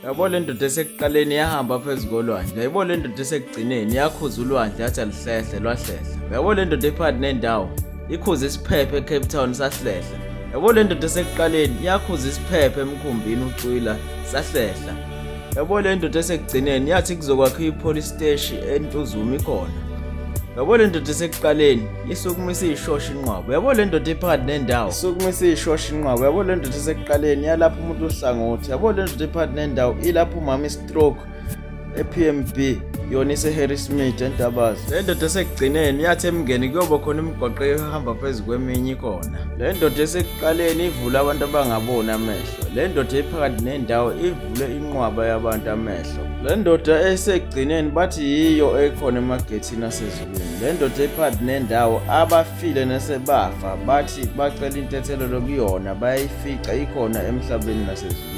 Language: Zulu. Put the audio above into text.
Yabo le ndoda esekuqaleni yahamba phezu kolwandle. Yabo le ndoda esekugcineni yakhuza ulwandle yathi alihlehle lwahlehla. Yabo le ndoda ephakathi nendawo ikhuza isiphepho eCape Town sahlehla. Yabo le ndoda esekuqaleni yakhuza isiphepho emkhumbini ucwila sahlehla. Yabo le ndoda esekugcineni yathi kuzokwakhiwa ipolice station eNtuzuma ikhona. Yabo le ndoda esekuqaleni isukumisa ishosha inqwabo. Yabo le ndoda ephakathi nendawo isukumisa ishosha inqwabo. Yabo le ndoda esekuqaleni yalapha umuntu uhlangothi. Yabo le ndoda ephakathi nendawo ilapha umama istroke ePMB yona iseHarrismith eNtabazi. Le ndoda esekugcineni yathi emngeni kuyoba khona imigwaqo ehamba phezu kweminye ikhona. Le ndoda esekuqaleni ivula abantu abangaboni amehlo. Le ndoda ephakathi nendawo ivule inqwaba yabantu amehlo. Le ndoda esekugcineni bathi yiyo ekhona emagethini asezulwini. Le ndoda ephakathi nendawo abafile nesebafa bathi bacela intethelelo kuyona bayayifica ikhona emhlabeni nasezulwini.